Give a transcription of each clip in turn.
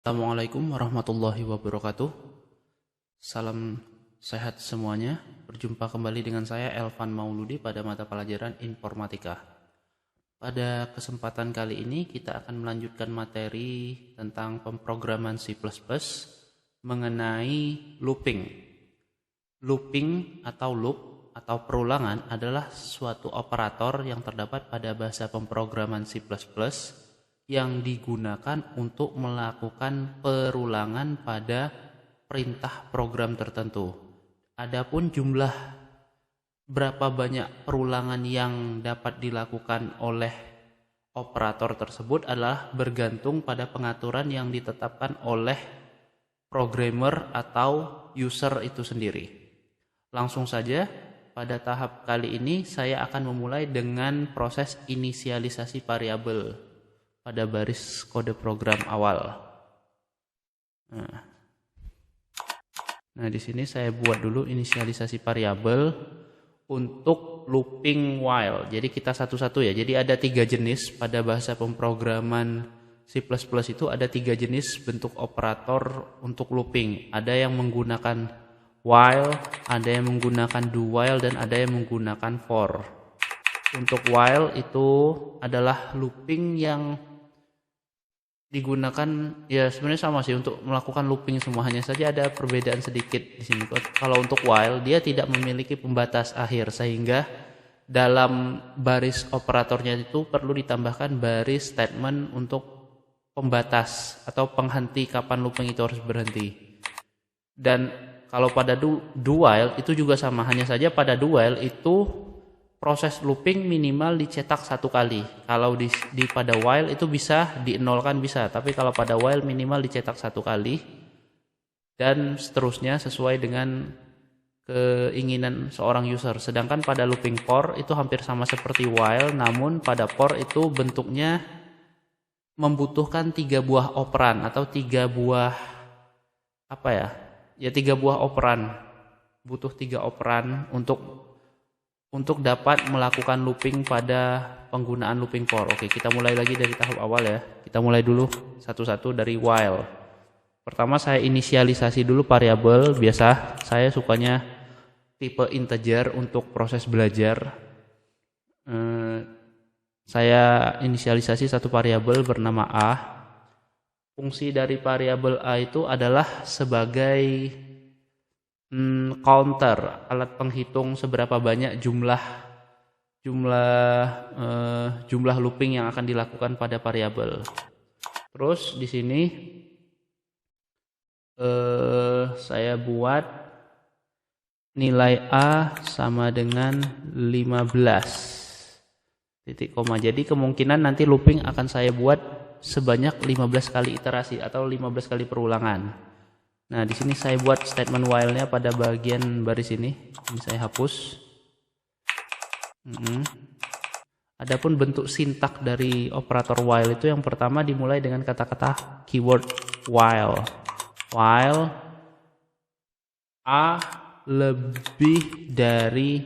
Assalamualaikum warahmatullahi wabarakatuh. Salam sehat semuanya. Berjumpa kembali dengan saya Elvan Mauludi pada mata pelajaran Informatika. Pada kesempatan kali ini kita akan melanjutkan materi tentang pemrograman C++ mengenai looping. Looping atau loop atau perulangan adalah suatu operator yang terdapat pada bahasa pemrograman C++ yang digunakan untuk melakukan perulangan pada perintah program tertentu. Adapun jumlah berapa banyak perulangan yang dapat dilakukan oleh operator tersebut adalah bergantung pada pengaturan yang ditetapkan oleh programmer atau user itu sendiri. Langsung saja, pada tahap kali ini saya akan memulai dengan proses inisialisasi variabel pada baris kode program awal. Nah, di sini saya buat dulu inisialisasi variabel untuk looping while. Jadi kita satu-satu ya. Jadi ada 3 jenis pada bahasa pemrograman C++ itu ada 3 jenis bentuk operator untuk looping. Ada yang menggunakan while, ada yang menggunakan do while, dan ada yang menggunakan for. Untuk while itu adalah looping yang digunakan ya sebenarnya sama sih untuk melakukan looping semua, hanya saja ada perbedaan sedikit di sini. Kalau untuk while dia tidak memiliki pembatas akhir sehingga dalam baris operatornya itu perlu ditambahkan baris statement untuk pembatas atau penghenti kapan looping itu harus berhenti. Dan kalau pada do while itu juga sama, hanya saja pada do while itu proses looping minimal dicetak 1 kali. Kalau di pada while itu bisa dienolkan bisa, tapi kalau pada while minimal dicetak 1 kali dan seterusnya sesuai dengan keinginan seorang user. Sedangkan pada looping for itu hampir sama seperti while, namun pada for itu bentuknya membutuhkan 3 buah operan atau 3 buah Ya 3 buah operan. Butuh 3 operan untuk dapat melakukan looping pada penggunaan looping for. Oke, kita mulai lagi dari tahap awal ya. Kita mulai dulu satu-satu dari while. Pertama saya inisialisasi dulu variabel. Biasa saya sukanya tipe integer untuk proses belajar. Saya inisialisasi satu variabel bernama A. Fungsi dari variabel A itu adalah sebagai counter, alat penghitung seberapa banyak jumlah looping yang akan dilakukan pada variabel. Terus di sini saya buat nilai A sama dengan 15 titik koma. Jadi kemungkinan nanti looping akan saya buat sebanyak 15 kali iterasi atau 15 kali perulangan. Nah, di sini saya buat statement while-nya pada bagian baris ini. Ini saya hapus. Adapun bentuk sintak dari operator while itu yang pertama dimulai dengan kata-kata keyword while. While A lebih dari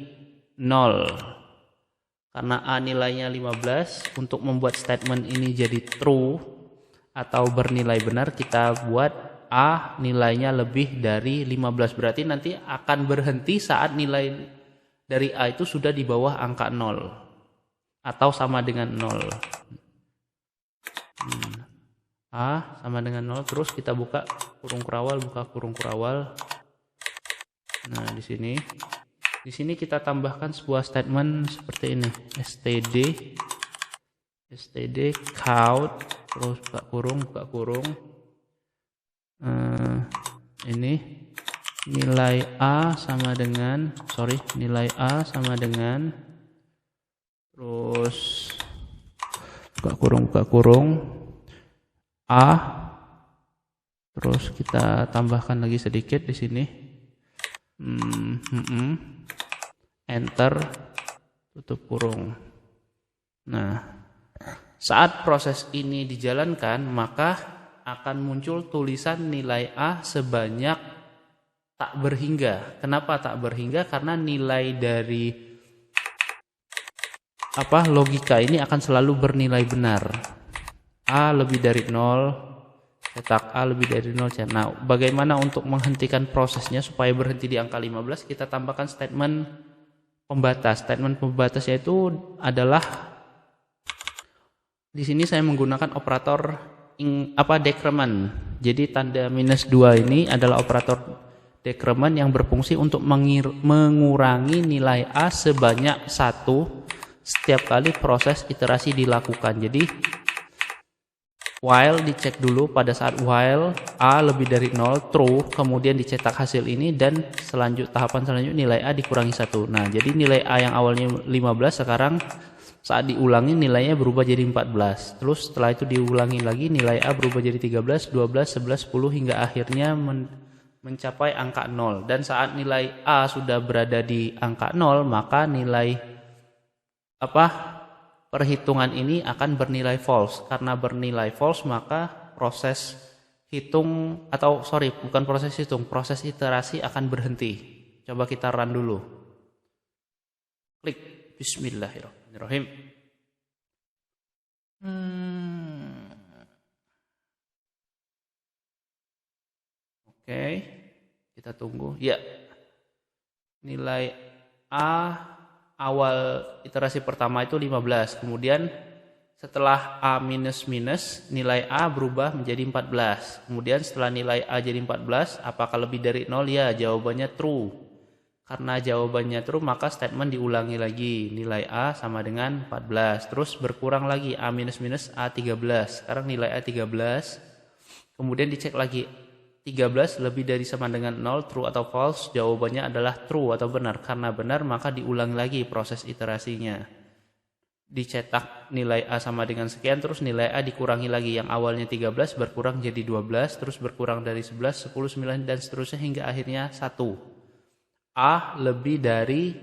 0. Karena A nilainya 15, untuk membuat statement ini jadi true atau bernilai benar, kita buat A nilainya lebih dari 15. Berarti nanti akan berhenti saat nilai dari A itu sudah di bawah angka 0 atau sama dengan 0. A sama dengan 0, terus kita buka kurung kurawal, Nah, di sini kita tambahkan sebuah statement seperti ini. std count, terus buka kurung. Ini nilai A sama dengan terus buka kurung A, terus kita tambahkan lagi sedikit di sini. Enter, tutup kurung. Nah, saat proses ini dijalankan maka akan muncul tulisan nilai A sebanyak tak berhingga. Kenapa tak berhingga? Karena nilai dari logika ini akan selalu bernilai benar. A lebih dari 0, cetak A lebih dari 0 C. Nah, bagaimana untuk menghentikan prosesnya supaya berhenti di angka 15? Kita tambahkan statement pembatas. Statement pembatasnya itu adalah di sini saya menggunakan operator decrement. Jadi tanda -2 ini adalah operator decrement yang berfungsi untuk mengurangi nilai A sebanyak 1 setiap kali proses iterasi dilakukan. Jadi while dicek dulu pada saat while A lebih dari 0, true, kemudian dicetak hasil ini, dan tahapan selanjutnya nilai A dikurangi 1. Nah, jadi nilai A yang awalnya 15 sekarang saat diulangi nilainya berubah jadi 14. Terus setelah itu diulangi lagi, nilai A berubah jadi 13, 12, 11, 10 hingga akhirnya mencapai angka 0. Dan saat nilai A sudah berada di angka 0, maka nilai perhitungan ini akan bernilai false. Karena bernilai false, maka proses proses iterasi akan berhenti. Coba kita run dulu. Klik. Bismillahirrahmanirrahim. Oke, kita tunggu. Ya, nilai A awal iterasi pertama itu 15, kemudian setelah A minus nilai A berubah menjadi 14. Kemudian setelah nilai A jadi 14, apakah lebih dari 0? Ya, jawabannya true. Karena jawabannya true, maka statement diulangi lagi, nilai A sama dengan 14. Terus berkurang lagi, A minus A 13. Sekarang nilai A 13. Kemudian dicek lagi, 13 lebih dari sama dengan 0, true atau false? Jawabannya adalah true atau benar. Karena benar, maka diulang lagi proses iterasinya. Dicetak nilai A sama dengan sekian, terus nilai A dikurangi lagi. Yang awalnya 13 berkurang jadi 12, terus berkurang dari 11, 10, 9, dan seterusnya hingga akhirnya 1. A lebih dari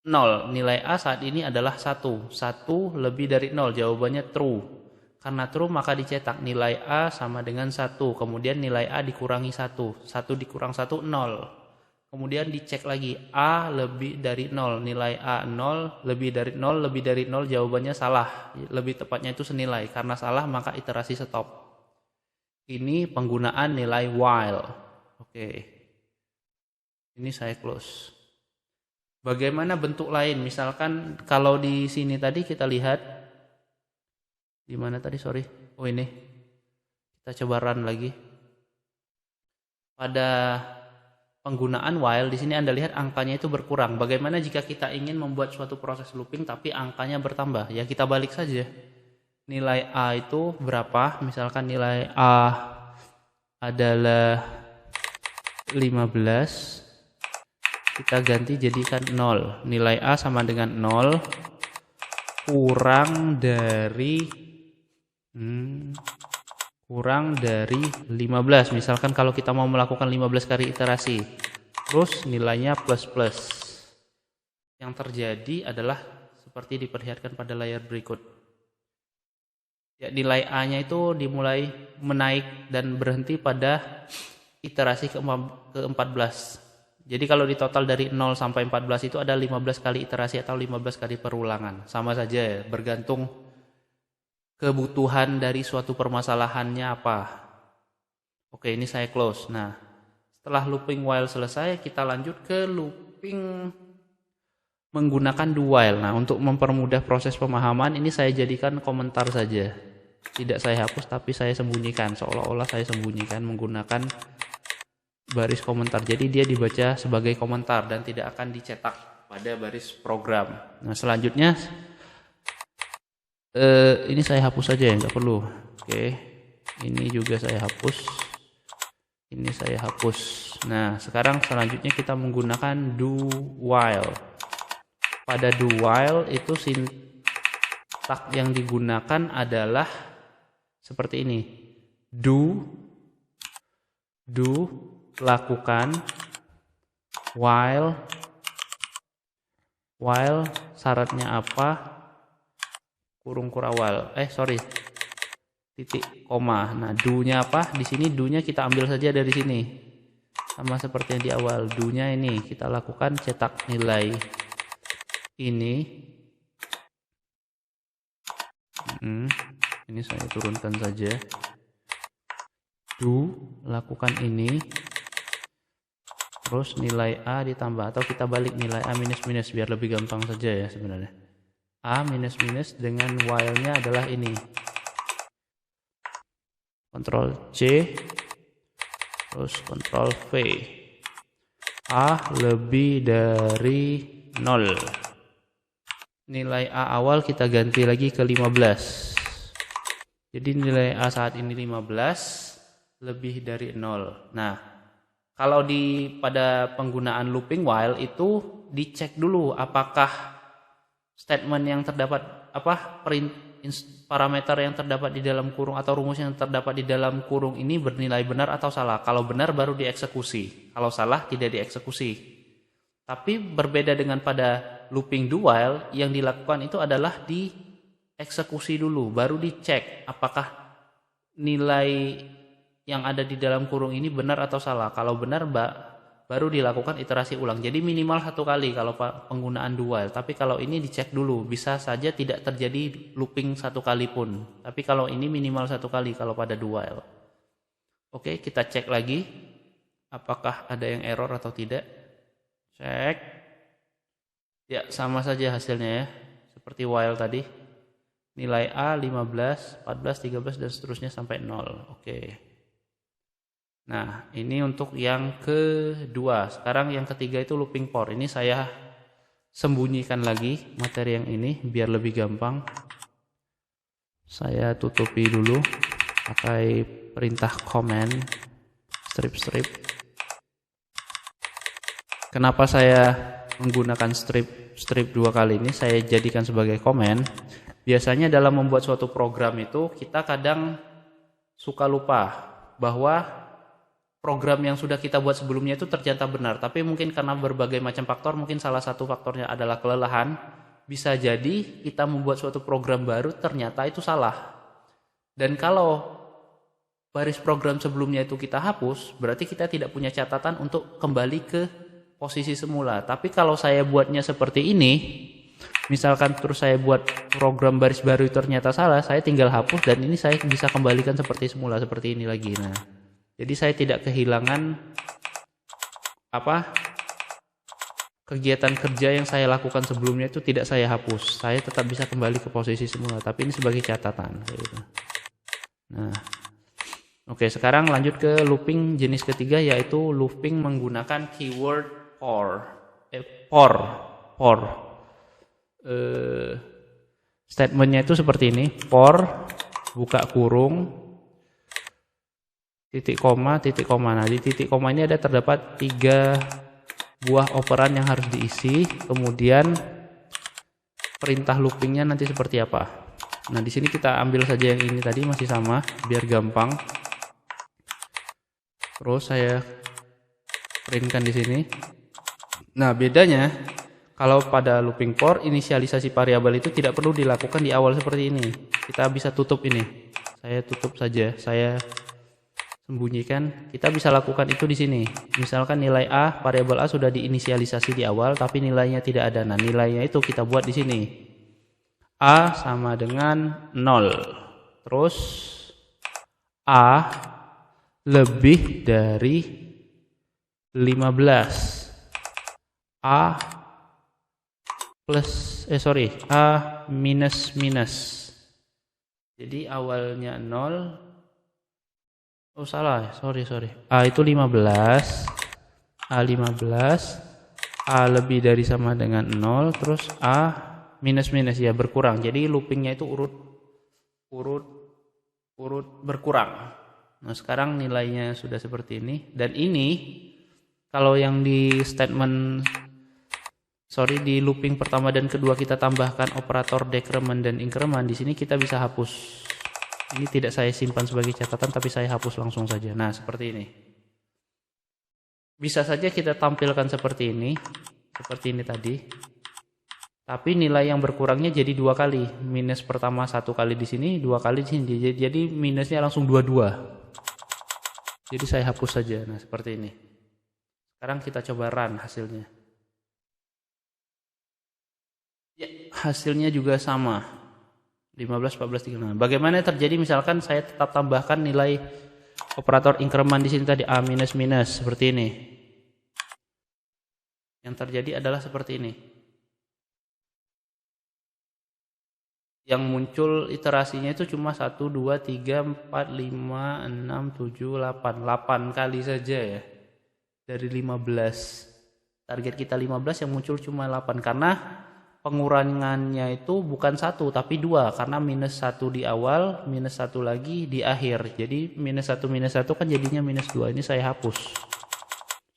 0. Nilai A saat ini adalah 1. 1 lebih dari 0. Jawabannya true. Karena true, maka dicetak nilai A sama dengan 1. Kemudian nilai A dikurangi 1. 1 dikurang 1, 0. Kemudian dicek lagi, A lebih dari 0. Nilai A 0, lebih dari 0, lebih dari 0. Jawabannya salah. Lebih tepatnya itu senilai. Karena salah, maka iterasi stop. Ini penggunaan nilai while. Oke. Ini saya close. Bagaimana bentuk lain? Misalkan kalau di sini tadi kita lihat, di mana tadi? Sorry. Oh, ini. Kita coba run lagi. Pada penggunaan while di sini Anda lihat angkanya itu berkurang. Bagaimana jika kita ingin membuat suatu proses looping tapi angkanya bertambah? Ya, kita balik saja. Nilai A itu berapa? Misalkan nilai A adalah 15. Kita ganti jadikan 0. Nilai A sama dengan 0 kurang dari 15. Misalkan kalau kita mau melakukan 15 kali iterasi, terus nilainya plus. Yang terjadi adalah seperti diperlihatkan pada layar berikut. Ya, nilai A-nya itu dimulai menaik dan berhenti pada iterasi ke-14. Jadi kalau di total dari 0 sampai 14 itu ada 15 kali iterasi atau 15 kali perulangan. Sama saja ya, bergantung kebutuhan dari suatu permasalahannya apa. Oke, ini saya close. Nah, setelah looping while selesai, kita lanjut ke looping menggunakan do while. Nah, untuk mempermudah proses pemahaman, ini saya jadikan komentar saja. Tidak saya hapus, tapi saya sembunyikan. Seolah-olah saya sembunyikan menggunakan baris komentar. Jadi dia dibaca sebagai komentar dan tidak akan dicetak pada baris program. Nah, selanjutnya ini saya hapus saja ya, nggak perlu. Oke, ini juga saya hapus. Ini saya hapus. Nah, sekarang selanjutnya kita menggunakan do while. Pada do while itu sintak yang digunakan adalah seperti ini. Do, lakukan, while syaratnya apa? Kurung kurawal. Titik koma. Nah, do-nya apa? Di sini do-nya kita ambil saja dari sini. Sama seperti yang di awal. Do-nya ini kita lakukan cetak nilai ini. Ini saya turunkan saja. lakukan ini, terus nilai A ditambah, atau kita balik nilai A minus minus biar lebih gampang saja ya sebenarnya. A minus minus dengan while-nya adalah ini. Ctrl C, terus Ctrl V. A lebih dari 0. Nilai A awal kita ganti lagi ke 15. Jadi nilai A saat ini 15 lebih dari 0. Nah, kalau pada penggunaan looping while itu dicek dulu apakah statement yang terdapat parameter yang terdapat di dalam kurung atau rumus yang terdapat di dalam kurung ini bernilai benar atau salah. Kalau benar baru dieksekusi. Kalau salah tidak dieksekusi. Tapi berbeda dengan pada looping do while, yang dilakukan itu adalah dieksekusi dulu, baru dicek apakah nilai yang ada di dalam kurung ini benar atau salah. Kalau benar, baru dilakukan iterasi ulang. Jadi minimal 1 kali kalau penggunaan do while. Tapi kalau ini dicek dulu, bisa saja tidak terjadi looping 1 kali pun. Tapi kalau ini minimal 1 kali kalau pada do while. Oke, kita cek lagi apakah ada yang error atau tidak. Cek. Ya, sama saja hasilnya ya. Seperti while tadi. Nilai A 15, 14, 13 dan seterusnya sampai 0. Oke. Nah, ini untuk yang kedua. Sekarang yang ketiga itu looping for. Ini saya sembunyikan lagi materi yang ini biar lebih gampang. Saya tutupi dulu pakai perintah command strip. Kenapa saya menggunakan strip 2 kali ini? Saya jadikan sebagai command. Biasanya dalam membuat suatu program itu kita kadang suka lupa bahwa program yang sudah kita buat sebelumnya itu ternyata benar. Tapi mungkin karena berbagai macam faktor, mungkin salah satu faktornya adalah kelelahan. Bisa jadi kita membuat suatu program baru ternyata itu salah. Dan kalau baris program sebelumnya itu kita hapus, berarti kita tidak punya catatan untuk kembali ke posisi semula. Tapi kalau saya buatnya seperti ini, misalkan terus saya buat program baris baru ternyata salah, saya tinggal hapus dan ini saya bisa kembalikan seperti semula, seperti ini lagi. Nah, jadi saya tidak kehilangan kegiatan kerja yang saya lakukan sebelumnya itu tidak saya hapus. Saya tetap bisa kembali ke posisi semula, tapi ini sebagai catatan. Nah, oke, sekarang lanjut ke looping jenis ketiga, yaitu looping menggunakan keyword for. Statementnya itu seperti ini. For, buka kurung, titik koma. Nah, di titik koma ini terdapat 3 buah operan yang harus diisi. Kemudian perintah loopingnya nanti seperti apa. Nah, di sini kita ambil saja yang ini tadi, masih sama biar gampang. Terus saya printkan di sini. Nah, bedanya kalau pada looping for, inisialisasi variabel itu tidak perlu dilakukan di awal seperti ini. Kita bisa tutup ini. Saya tutup saja. Saya sembunyikan. Kita bisa lakukan itu di sini. Misalkan nilai A, variabel A sudah diinisialisasi di awal, tapi nilainya tidak ada. Nah, nilainya itu kita buat di sini. A sama dengan 0. Terus A lebih dari 15. A minus minus. Jadi awalnya 0. Oh, salah. Sorry. A itu 15. A 15. A lebih dari sama dengan 0. Terus A minus minus, ya berkurang. Jadi loopingnya itu urut berkurang. Nah, sekarang nilainya sudah seperti ini. Dan ini kalau yang di di looping pertama dan kedua kita tambahkan operator decrement dan increment, di sini kita bisa hapus. Ini tidak saya simpan sebagai catatan, tapi saya hapus langsung saja. Nah, seperti ini. Bisa saja kita tampilkan seperti ini tadi. Tapi nilai yang berkurangnya jadi 2 kali. Minus pertama 1 kali di sini, 2 kali di sini. Jadi minusnya langsung 22. Jadi saya hapus saja. Nah, seperti ini. Sekarang kita coba run hasilnya. Ya, hasilnya juga sama. 15, 14, 13. Bagaimana terjadi misalkan saya tetap tambahkan nilai operator increment di sini tadi A minus minus seperti ini. Yang terjadi adalah seperti ini. Yang muncul iterasinya itu cuma 1, 2, 3, 4, 5, 6, 7, 8. 8 kali saja ya. Dari 15. Target kita 15, yang muncul cuma 8. Karena pengurangannya itu bukan 1 tapi 2. Karena minus 1 di awal, minus 1 lagi di akhir. Jadi minus 1 kan jadinya minus 2. Ini saya hapus.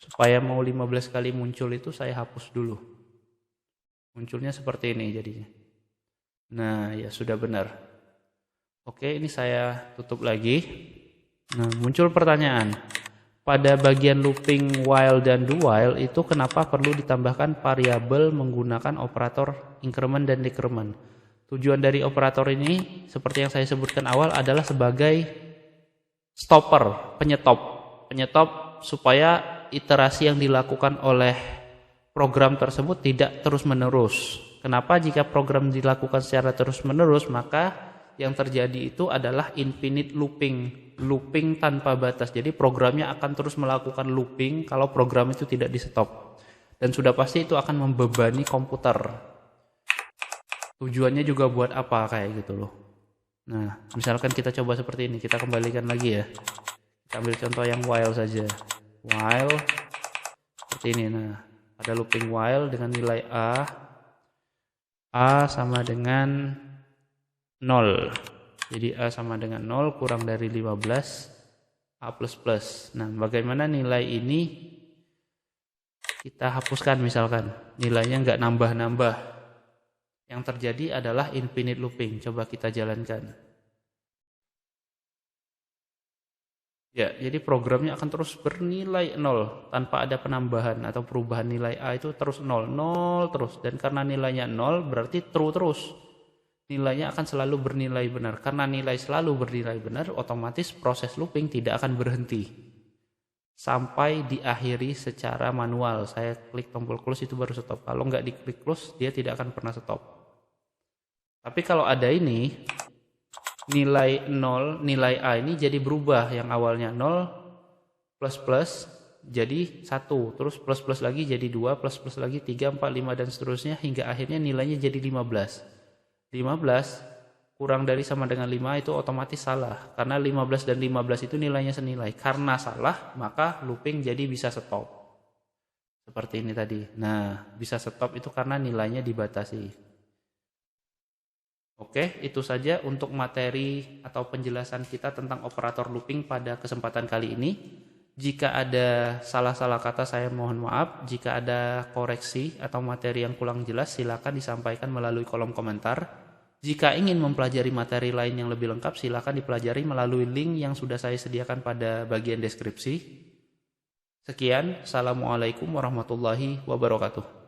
Supaya mau 15 kali muncul itu saya hapus dulu. Munculnya seperti ini jadinya. Nah, ya sudah benar. Oke, ini saya tutup lagi. Nah, muncul pertanyaan. Pada bagian looping while dan do while itu kenapa perlu ditambahkan variabel menggunakan operator increment dan decrement? Tujuan dari operator ini, seperti yang saya sebutkan awal, adalah sebagai stopper, penyetop. Penyetop supaya iterasi yang dilakukan oleh program tersebut tidak terus-menerus. Kenapa? Jika program dilakukan secara terus-menerus, maka yang terjadi itu adalah infinite looping tanpa batas. Jadi programnya akan terus melakukan looping kalau program itu tidak di-stop. Dan sudah pasti itu akan membebani komputer. Tujuannya juga buat apa kayak gitu loh. Nah, misalkan kita coba seperti ini, kita kembalikan lagi ya. Kita ambil contoh yang while saja. While seperti ini. Nah, ada looping while dengan nilai A sama dengan 0. Jadi A sama dengan 0 kurang dari 15 A++. Nah, bagaimana nilai ini kita hapuskan misalkan. Nilainya nggak nambah-nambah. Yang terjadi adalah infinite looping. Coba kita jalankan. Ya, jadi programnya akan terus bernilai 0 tanpa ada penambahan atau perubahan nilai A itu terus 0 terus. Dan karena nilainya 0 berarti true terus. Nilainya akan selalu bernilai benar. Karena nilai selalu bernilai benar, otomatis proses looping tidak akan berhenti. Sampai diakhiri secara manual. Saya klik tombol close itu baru stop. Kalau nggak diklik close, dia tidak akan pernah stop. Tapi kalau ada ini, nilai 0, nilai A ini jadi berubah. Yang awalnya 0 plus jadi 1, terus plus lagi jadi 2, plus lagi 3, 4, 5 dan seterusnya hingga akhirnya nilainya jadi 15. 15 kurang dari sama dengan 5 itu otomatis salah. Karena 15 dan 15 itu nilainya senilai. Karena salah, maka looping jadi bisa stop. Seperti ini tadi. Nah, bisa stop itu karena nilainya dibatasi. Oke, itu saja untuk materi atau penjelasan kita tentang operator looping pada kesempatan kali ini. Jika ada salah-salah kata saya mohon maaf. Jika ada koreksi atau materi yang kurang jelas silakan disampaikan melalui kolom komentar. Jika ingin mempelajari materi lain yang lebih lengkap silakan dipelajari melalui link yang sudah saya sediakan pada bagian deskripsi. Sekian, Assalamualaikum warahmatullahi wabarakatuh.